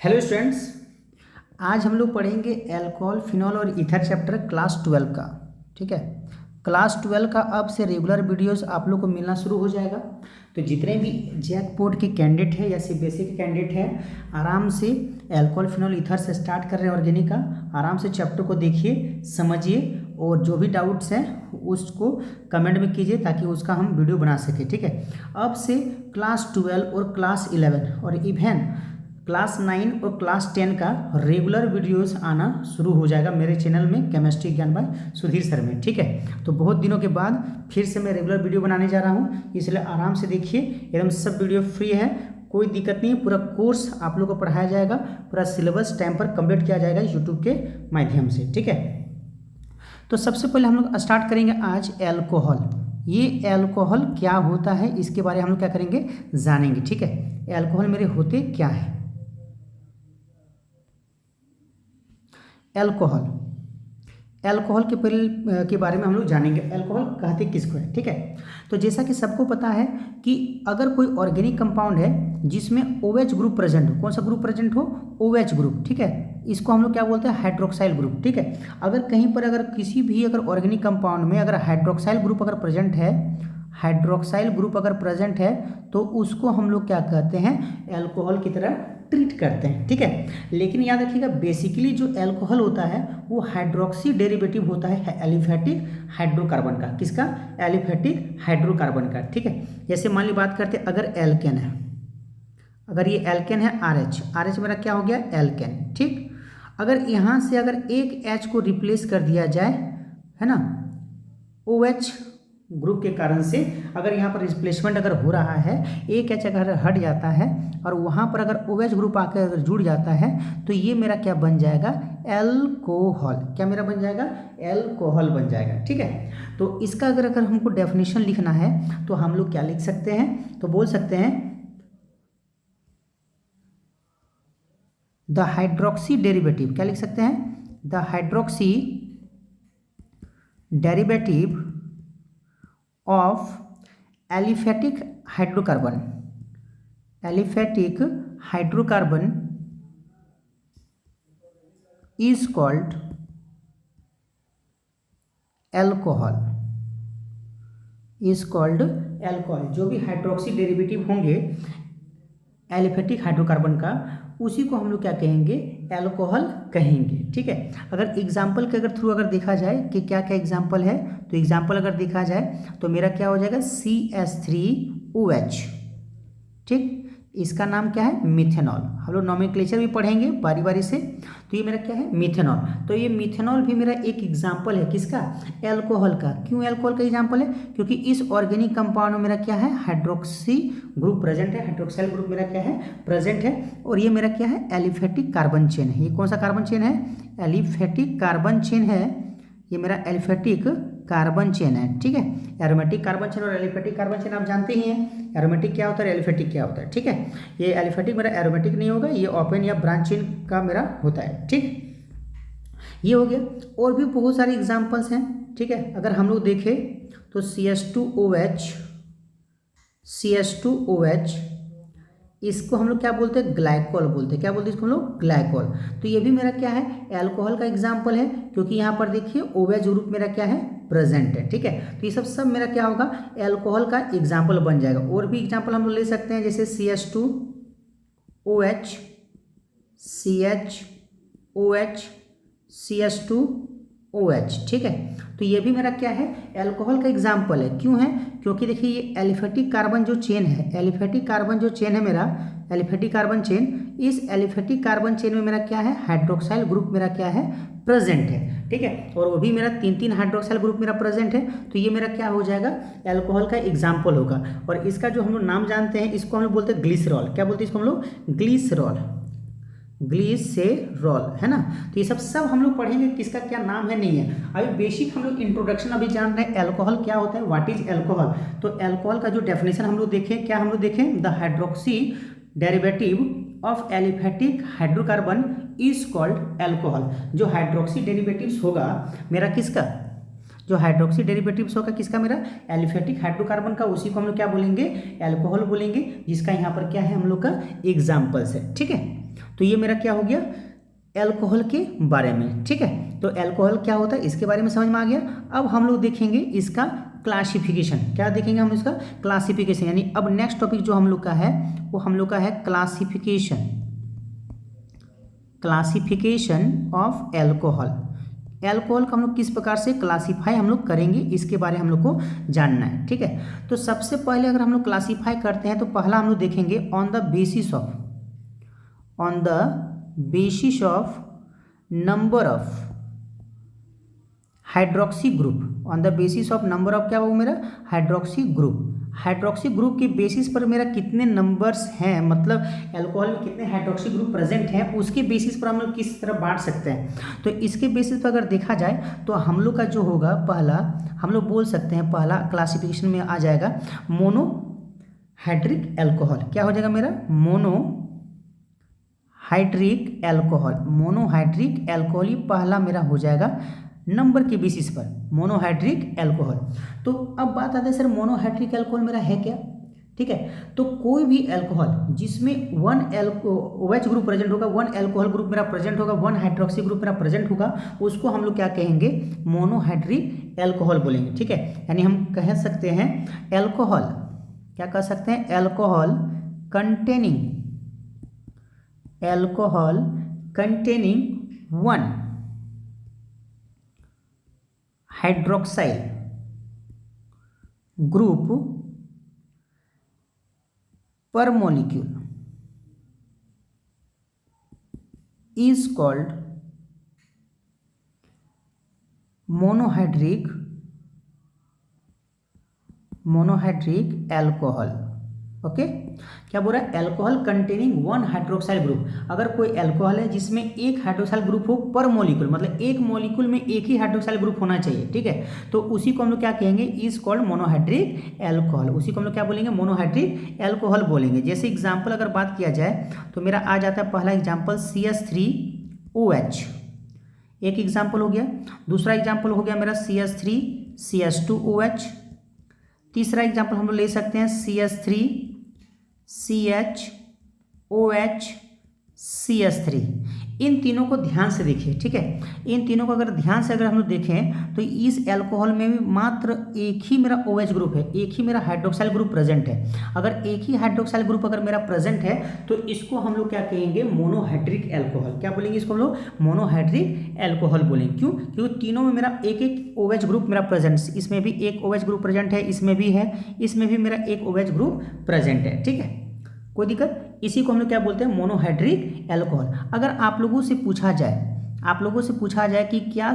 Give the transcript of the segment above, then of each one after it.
Hello students, आज हम लोग पढ़ेंगे अल्कोहल, फिनॉल और ईथर चैप्टर क्लास 12 का। ठीक है, क्लास 12 का अब से रेगुलर वीडियोस आप लोग को मिलना शुरू हो जाएगा। तो जितने भी जैकपॉट के कैंडिडेट है या सीबीएसई के कैंडिडेट है, आराम से अल्कोहल, फिनॉल, ईथर से स्टार्ट कर रहे हैं ऑर्गेनिक का। आराम से चैप्टर को देखिए, समझिए और जो भी डाउट्स हैं उसको कमेंट में कीजिए ताकि उसका हम वीडियो बना सकें। ठीक है, अब से क्लास 12 और क्लास 11 और इवन क्लास 9 और क्लास 10 का रेगुलर वीडियोस आना शुरू हो जाएगा मेरे चैनल में केमिस्ट्री ज्ञान बाय सुधीर सर में। ठीक है, तो बहुत दिनों के बाद फिर से मैं रेगुलर वीडियो बनाने जा रहा हूँ, इसलिए आराम से देखिए, एकदम सब वीडियो फ्री है, कोई दिक्कत नहीं। पूरा कोर्स आप लोग को पढ़ाया जाएगा, पूरा सिलेबस टाइम पर कंप्लीट किया जाएगा यूट्यूब के माध्यम से। ठीक है, तो सबसे पहले हम लोग स्टार्ट करेंगे आज एल्कोहल। ये एल्कोहल क्या होता है इसके बारे में हम लोग क्या करेंगे, जानेंगे। ठीक है, एल्कोहल मेरे होते क्या है। एल्कोहल के बारे में हम लोग जानेंगे, एल्कोहल कहते किसको है। ठीक है, तो जैसा कि सबको पता है कि अगर कोई ऑर्गेनिक कंपाउंड है जिसमें OH ग्रुप प्रेजेंट हो, कौन सा ग्रुप प्रेजेंट हो, OH ग्रुप। ठीक है, इसको हम लोग क्या बोलते हैं, हाइड्रोक्साइल ग्रुप। ठीक है, अगर कहीं पर अगर किसी भी अगर ऑर्गेनिक कंपाउंड में अगर हाइड्रोक्साइल ग्रुप अगर प्रेजेंट है, हाइड्रोक्साइल ग्रुप अगर प्रेजेंट है तो उसको हम लोग क्या कहते हैं, एल्कोहल की तरह ट्रीट करते हैं। ठीक है, लेकिन याद रखिएगा बेसिकली जो एल्कोहल होता है वो हाइड्रोक्सी डेरिवेटिव होता है एलिफेटिक हाइड्रोकार्बन का। किसका, एलिफेटिक हाइड्रोकार्बन का। ठीक है, जैसे मान ली बात करते हैं, अगर एल्केन है, अगर ये एल्केन है RH मेरा क्या हो गया, एल्केन। ठीक, अगर यहाँ से अगर एक H को रिप्लेस कर दिया जाए, है ना, OH ग्रुप के कारण से अगर यहाँ पर रिप्लेसमेंट अगर हो रहा है, एक H अगर हट जाता है और वहाँ पर अगर OH ग्रुप आकर अगर जुड़ जाता है तो ये मेरा क्या बन जाएगा, एल्कोहल। क्या मेरा बन जाएगा, एल्कोहल बन जाएगा। ठीक है, तो इसका अगर हमको डेफिनेशन लिखना है तो हम लोग क्या लिख सकते हैं, तो बोल सकते हैं द हाइड्रोक्सी डेरिवेटिव। क्या लिख सकते हैं, the hydroxy derivative of aliphatic hydrocarbon, aliphatic hydrocarbon is called alcohol, is called alcohol. जो भी हाइड्रोक्सी डेरिवेटिव होंगे एलिफेटिक हाइड्रोकार्बन का, उसी को हम लोग क्या कहेंगे, एल्कोहल कहेंगे। ठीक है, अगर एग्जाम्पल के अगर थ्रू अगर देखा जाए कि क्या क्या एग्जाम्पल है, तो एग्जाम्पल अगर देखा जाए तो मेरा क्या हो जाएगा, CH3OH। ठीक, इसका नाम क्या है, मिथेनॉल। हम लोग नॉमेनक्लेचर भी पढ़ेंगे बारी बारी से। तो ये मेरा क्या है, मिथेनॉल। तो ये मिथेनॉल भी मेरा एक एग्जाम्पल है किसका, एल्कोहल का। क्यों एल्कोहल का एग्जाम्पल है, क्योंकि इस ऑर्गेनिक कंपाउंड में मेरा क्या है, हाइड्रोक्सी ग्रुप प्रेजेंट है, हाइड्रोक्साइल ग्रुप मेरा क्या है, प्रेजेंट है। और ये मेरा क्या है, एलिफेटिक कार्बन चेन है। ये कौन सा कार्बन चेन है, एलिफेटिक कार्बन चेन है। ये मेरा एलिफेटिक कार्बन चेन है। ठीक है, एरोमेटिक कार्बन चेन और एलिफेटिक कार्बन चेन आप जानते ही हैं, एरोमेटिक क्या होता है, एलिफेटिक क्या होता है। ठीक है, ये एलिफेटिक मेरा एरोमेटिक नहीं होगा, ये ओपन या ब्रांच चेन का मेरा होता है। ठीक, ये हो गया। और भी बहुत सारे एग्जांपल्स हैं। ठीक है, अगर हम लोग देखें तो CH2OH, इसको हम लोग क्या बोलते हैं, ग्लाइकोल बोलते हैं। क्या बोलते हैं इसको हम लोग, ग्लाइकोल। तो ये भी मेरा क्या है, एल्कोहल का एग्जाम्पल है, क्योंकि यहाँ पर देखिए OH ग्रुप मेरा क्या है, प्रेजेंट है। ठीक है, तो ये सब मेरा क्या होगा, एल्कोहल का एग्जाम्पल बन जाएगा। और भी एग्जाम्पल हम लोग ले सकते हैं, जैसे CH2OH, CHOH, CH2OH। ठीक है, तो ये भी मेरा क्या है, एल्कोहल का एग्जाम्पल है। क्यों है, क्योंकि देखिए ये एलिफेटिक कार्बन जो चेन है, एलिफेटिक कार्बन जो चेन है मेरा, एलिफेटिक कार्बन चेन, इस एलिफेटिक कार्बन चेन में मेरा क्या है, हाइड्रोक्साइल ग्रुप मेरा क्या है, प्रेजेंट है। ठीक है, और वो भी मेरा 3 हाइड्रोक्साइल ग्रुप मेरा प्रेजेंट है। तो ये मेरा क्या हो जाएगा, एल्कोहल का एग्जाम्पल होगा। और इसका जो हम लोग नाम जानते हैं, इसको हम लोग बोलते हैं ग्लिसरॉल। क्या बोलते हैं इसको हम लोग, ग्लिसरॉल, ग्लिसरॉल, है ना। तो ये सब हम लोग पढ़ेंगे, किसका क्या नाम है नहीं है। अभी बेसिक हम लोग इंट्रोडक्शन अभी जान रहे हैं, एल्कोहल क्या होता है, व्हाट इज एल्कोहल। तो एल्कोहल का जो डेफिनेशन हम लोग देखें, क्या हम लोग देखें, the hydroxy derivative of aliphatic hydrocarbon is called alcohol. जो हाइड्रोक्सी डेरिवेटिव्स होगा मेरा किसका, जो हाइड्रोक्सी डेरिवेटिव्स होगा किसका, मेरा एलिफेटिक हाइड्रोकार्बन का, उसी को हम लोग क्या बोलेंगे, अल्कोहल बोलेंगे, जिसका यहाँ पर क्या है हम लोग का एग्जाम्पल्स है। ठीक है, तो ये मेरा क्या हो गया एल्कोहल के बारे में। ठीक है, तो एल्कोहल क्या होता है इसके बारे में समझ में आ गया। अब हम लोग देखेंगे इसका क्लासिफिकेशन, क्या देखेंगे हम इसका क्लासिफिकेशन, यानी अब नेक्स्ट टॉपिक जो हम लोग का है वो हम लोग का है classification, classification of alcohol. Alcohol को हम लोग किस प्रकार से क्लासीफाई हम लोग करेंगे, इसके बारे हम लोग को जानना है। ठीक है, तो सबसे पहले अगर हम लोग क्लासीफाई करते हैं तो पहला हम लोग देखेंगे on the basis of number of hydroxy group, on the basis of number of क्या वो मेरा हाइड्रोक्सी ग्रुप। हाइड्रोक्सी ग्रुप के बेसिस पर मेरा कितने नंबर्स हैं, मतलब अल्कोहल में कितने हाइड्रोक्सी ग्रुप प्रेजेंट हैं, उसके बेसिस पर हम लोग किस तरह बांट सकते हैं। तो इसके बेसिस पर अगर देखा जाए तो हम लोग का जो होगा पहला, हम लोग बोल सकते हैं पहला क्लासिफिकेशन में आ जाएगा मोनोहाइड्रिक एल्कोहल। क्या हो जाएगा मेरा मोनोहाइड्रिक एल्कोहल। मोनोहाइड्रिक एल्कोहल ही पहला मेरा हो जाएगा नंबर के बेसिस पर, मोनोहाइड्रिक एल्कोहल। तो अब बात आता है सर मोनोहाइड्रिक एल्कोहल मेरा है क्या। ठीक है, तो कोई भी एल्कोहल जिसमें वन OH ग्रुप प्रेजेंट होगा, वन एल्कोहल ग्रुप मेरा प्रेजेंट होगा, वन हाइड्रोक्सी ग्रुप मेरा प्रेजेंट होगा, उसको हम लोग क्या कहेंगे मोनोहाइड्रिक एल्कोहल बोलेंगे। ठीक है, यानी हम कह सकते हैं एल्कोहल, क्या कह सकते हैं alcohol containing one hydroxyl group per molecule is called monohydric alcohol. Okay, क्या बोल रहा है alcohol containing one hydroxyl group. अगर कोई एल्कोहल है जिसमें एक हाइड्रोक्साइल ग्रुप हो पर मॉलिक्यूल, मतलब एक मॉलिक्यूल में एक ही हाइड्रोक्साइल ग्रुप होना चाहिए। ठीक है, तो उसी को हम लोग क्या कहेंगे इज कॉल्ड मोनोहाइड्रिक एल्कोहल। उसी को हम लोग क्या बोलेंगे मोनोहाइड्रिक एल्कोहल बोलेंगे। जैसे एग्जाम्पल अगर बात किया जाए तो मेरा आ जाता है पहला एग्जाम्पल CH3OH, एक एग्जाम्पल हो गया। दूसरा एग्जाम्पल हो गया मेरा CH3CH2OH। तीसरा एग्जाम्पल हम लोग ले सकते हैं CH3CHOH इन तीनों को ध्यान से देखिए। ठीक है, इन तीनों को अगर ध्यान से अगर हम लोग देखें तो इस एल्कोहल में भी मात्र एक ही मेरा OH ग्रुप है, एक ही मेरा हाइड्रोक्साइल ग्रुप प्रेजेंट है। अगर एक ही हाइड्रोक्साइल ग्रुप अगर मेरा प्रेजेंट है तो इसको हम लोग क्या कहेंगे मोनोहाइड्रिक एल्कोहल। क्या बोलेंगे इसको हम लोग मोनोहाइड्रिक एल्कोहल बोलेंगे। क्यों, क्योंकि तीनों में मेरा एक एक OH ग्रुप मेरा प्रेजेंट, इसमें भी एक OH ग्रुप प्रेजेंट है, इसमें भी है, इसमें भी मेरा एक OH ग्रुप प्रेजेंट है। ठीक है, कोई दिक्कत, इसी को हम लोग क्या बोलते हैं मोनोहाइड्रिक एल्कोहल। अगर आप लोगों से पूछा जाए कि क्या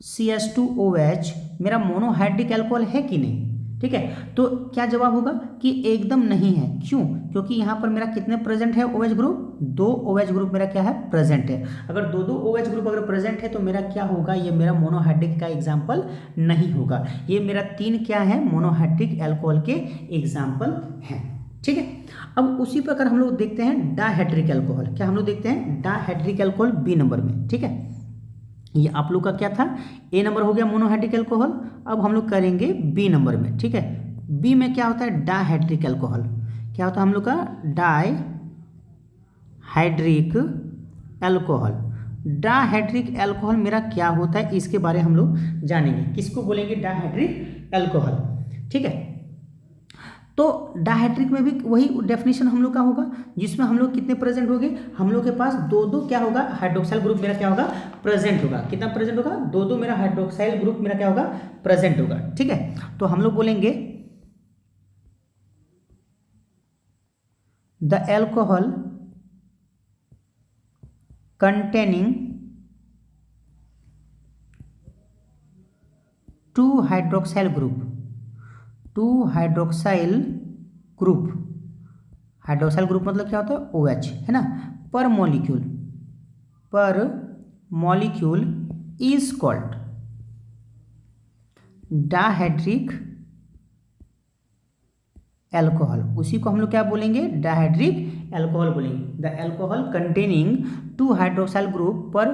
CH2OH मेरा मोनोहाइड्रिक एल्कोहल है कि नहीं, ठीक है, तो क्या जवाब होगा कि एकदम नहीं है। क्यों, क्योंकि यहाँ पर मेरा कितने प्रेजेंट है OH ग्रुप, 2 OH ग्रुप मेरा क्या है प्रेजेंट है। अगर दो OH ग्रुप अगर प्रेजेंट है तो मेरा क्या होगा, ये मेरा मोनोहाइड्रिक का एग्जाम्पल नहीं होगा। ये मेरा 3 क्या है मोनोहाइड्रिक एल्कोहल के एग्जाम्पल हैं। ठीक है, अब उसी प्रकार हम लोग देखते हैं डायहाइड्रिक एल्कोहल। क्या हम लोग देखते हैं डायहाइड्रिक एल्कोहल B नंबर में। ठीक है, ये आप लोग का क्या था A नंबर हो गया मोनोहाइड्रिक एल्कोहल। अब हम लोग करेंगे B नंबर में। ठीक है, B में क्या होता है डायहाइड्रिक एल्कोहल। क्या होता है हम लोग का डायहाइड्रिक एल्कोहल। डायहाइड्रिक एल्कोहल मेरा क्या होता है इसके बारे हम लोग जानेंगे, किसको बोलेंगे डायहाइड्रिक एल्कोहल। ठीक है, तो डायहाइड्रिक में भी वही डेफिनेशन हम लोग का होगा जिसमें हम लोग कितने प्रेजेंट होंगे, हम लोग के पास 2 क्या होगा हाइड्रोक्साइल ग्रुप मेरा क्या होगा प्रेजेंट होगा। कितना प्रेजेंट होगा 2 मेरा हाइड्रोक्साइल ग्रुप मेरा क्या होगा प्रेजेंट होगा। ठीक है, तो हम लोग बोलेंगे the alcohol containing 2 hydroxyl group, 2 hydroxyl group मतलब क्या होता है OH है ना, पर मॉलिक्यूल इज कॉल्ड डायहाइड्रिक एल्कोहल। उसी को हम लोग क्या बोलेंगे डायहाइड्रिक एल्कोहल बोलेंगे। The alcohol containing 2 hydroxyl group per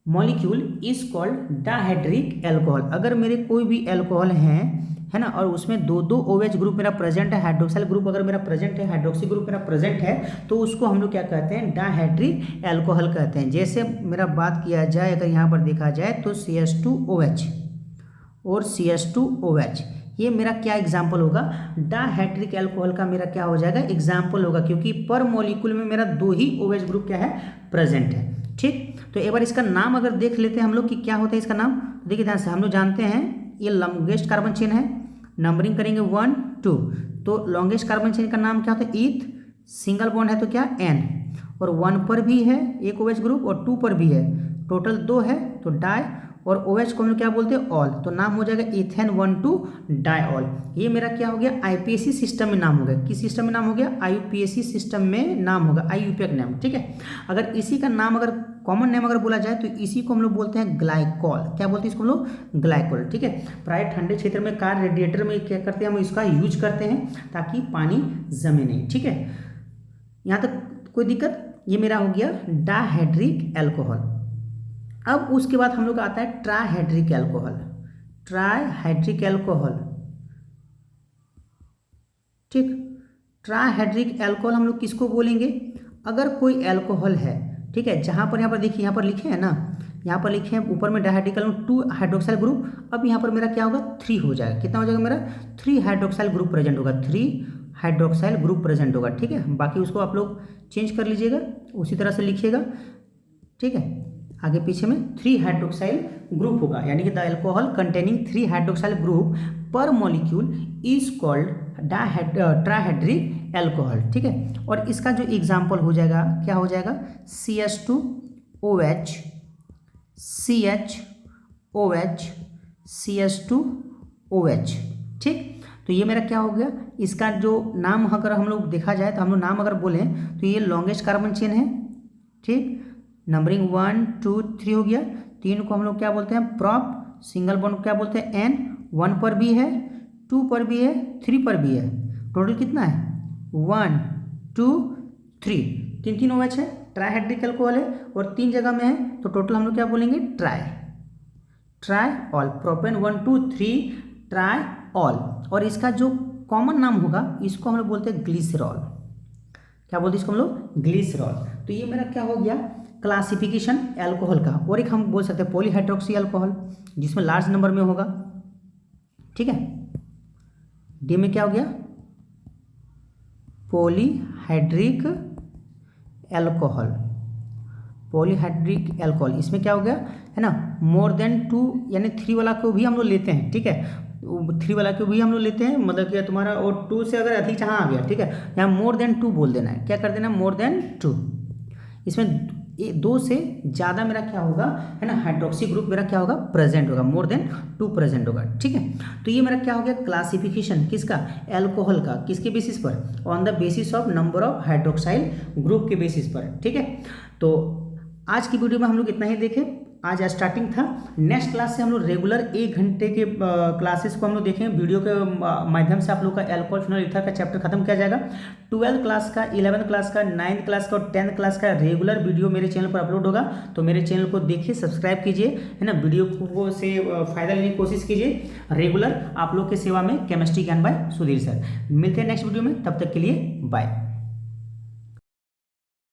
molecule is called डायहेड्रिक alcohol. अगर मेरे कोई भी एल्कोहल है ना, और उसमें दो दो OH ग्रुप मेरा प्रेजेंट है, हाइड्रोक्साइल ग्रुप अगर मेरा प्रेजेंट है, हाइड्रोक्सी ग्रुप मेरा प्रेजेंट है, तो उसको हम लोग क्या कहते हैं, डायहेड्रिक एल्कोहल कहते हैं। जैसे मेरा बात किया जाए, अगर यहाँ पर देखा जाए तो CH2OH और CH2OH, ये मेरा क्या एग्जाम्पल होगा, डायहेड्रिक एल्कोहल का मेरा क्या हो जाएगा, एग्जाम्पल होगा, क्योंकि पर मॉलिक्यूल में मेरा दो ही OH ग्रुप क्या है, प्रेजेंट है। ठीक, तो एक बार इसका नाम अगर देख लेते हैं हम लोग कि क्या होता है इसका नाम। देखिए ध्यान से, हम लोग जानते हैं ये लॉन्गेस्ट कार्बन चेन है, नंबरिंग करेंगे 1 2, तो लॉन्गेस्ट कार्बन चेन का नाम क्या होता है, ईथ, सिंगल बॉन्ड है तो क्या, N, और 1 पर भी है एक OH ग्रुप और 2 पर भी है, टोटल 2 है तो डाई, और OH को हम लोग क्या बोलते हैं, ऑल, तो नाम हो जाएगा इथेन 1,2 डाइऑल। ये मेरा क्या हो गया, IUPAC सिस्टम में नाम हो गया। किस सिस्टम में नाम हो गया, IUPAC सिस्टम में नाम होगा, IUPAC नाम। ठीक है, अगर इसी का नाम अगर कॉमन नेम अगर बोला जाए तो इसी को हम लोग बोलते हैं ग्लाइकॉल। क्या बोलते हैं इसको हम लोग, ग्लाइकॉल। ठीक है, प्राय ठंडे क्षेत्र में कार रेडिएटर में क्या करते हैं, हम इसका यूज करते हैं ताकि पानी जमे नहीं। ठीक है, यहाँ तक कोई दिक्कत। ये मेरा हो गया डायहेड्रिक एल्कोहल। अब उसके बाद हम लोग आता है ट्राइहेड्रिक एल्कोहल। ट्राइहेड्रिक एल्कोहल, ठीक, ट्राइहेड्रिक एल्कोहल हम लोग किसको बोलेंगे, अगर कोई एल्कोहल है, ठीक है, जहाँ पर यहाँ पर देखिए, यहाँ पर लिखे हैं ना, यहाँ पर लिखे हैं ऊपर में डायहेड्रिक 2 हाइड्रोक्साइल ग्रुप। अब यहाँ पर मेरा क्या होगा, 3 हो जाएगा। कितना हो जाएगा मेरा, 3 हाइड्रोक्साइल ग्रुप प्रेजेंट होगा, 3 हाइड्रोक्साइल ग्रुप प्रेजेंट होगा। ठीक है, बाकी उसको आप लोग चेंज कर लीजिएगा, उसी तरह से लिखिएगा। ठीक है, आगे पीछे में 3 हाइड्रोक्साइल ग्रुप होगा, यानी कि the alcohol containing 3 hydroxyl group per molecule is called ट्राइहेड्रिक alcohol. ठीक है, और इसका जो एग्जाम्पल हो जाएगा, क्या हो जाएगा, CH2OH, CHOH, CH2OH। ठीक, तो ये मेरा क्या हो गया, इसका जो नाम अगर हम लोग देखा जाए तो हम लोग नाम अगर बोलें तो ये लॉन्गेस्ट कार्बन चेन है। ठीक, नंबरिंग 1 2 3 हो गया। 3 को हम लोग क्या बोलते हैं, प्रॉप, सिंगल बॉन्ड को क्या बोलते हैं, N, 1 पर भी है, 2 पर भी है, 3 पर भी है, टोटल कितना है, 1 2 3, 3 OH है, ट्राइहेड्रिक एल्कोहल है और 3 जगह में है, तो टोटल हम लोग क्या बोलेंगे, ट्राइऑल, प्रोपेन 1 2 3 ट्राइऑल। और इसका जो कॉमन नाम होगा, इसको हम लोग बोलते हैं ग्लिसरॉल। क्या बोलते हैं इसको हम लोग, ग्लिसरॉल। तो ये मेरा क्या हो गया, क्लासिफिकेशन एल्कोहल का। और एक हम बोल सकते हैं पॉलीहाइड्रोक्सी एल्कोहल, जिसमें लार्ज नंबर में होगा। ठीक है, डी में क्या हो गया, पॉलीहाइड्रिक एल्कोहल। पॉलीहाइड्रिक एल्कोहल, इसमें क्या हो गया है ना, मोर देन 2, यानी 3 वाला को भी हम लोग लेते हैं। ठीक है, 3 वाला को भी हम लोग लेते हैं, मतलब कि तुम्हारा, और 2 से अगर अधिक जहाँ आ गया, ठीक है, यहाँ मोर देन 2 बोल देना है। क्या कर देना, मोर देन 2। इसमें 2 से ज़्यादा मेरा क्या होगा, है ना, हाइड्रोक्सी ग्रुप मेरा क्या होगा, प्रेजेंट होगा, मोर देन 2 प्रेजेंट होगा। ठीक है, तो ये मेरा क्या हो गया, क्लासिफिकेशन किसका, एल्कोहल का। किसके बेसिस पर, on the basis of number of hydroxyl group के बेसिस पर। ठीक है, तो आज की वीडियो में हम लोग इतना ही देखें। आज स्टार्टिंग था, नेक्स्ट क्लास से हम लोग रेगुलर 1 घंटे के क्लासेस को हम लोग देखें। वीडियो के माध्यम से आप लोग का एल्कोहल फिनोल ईथर का चैप्टर खत्म किया जाएगा। 12th क्लास का, 11th क्लास का, 9th क्लास का और 10th क्लास का रेगुलर वीडियो मेरे चैनल पर अपलोड होगा। तो मेरे चैनल को देखिए, सब्सक्राइब कीजिए, है ना, वीडियो को से फायदा लेने की कोशिश कीजिए। रेगुलर आप लोग के सेवा में केमिस्ट्री ज्ञान बाय सुधीर सर। मिलते हैं नेक्स्ट वीडियो में, तब तक के लिए बाय।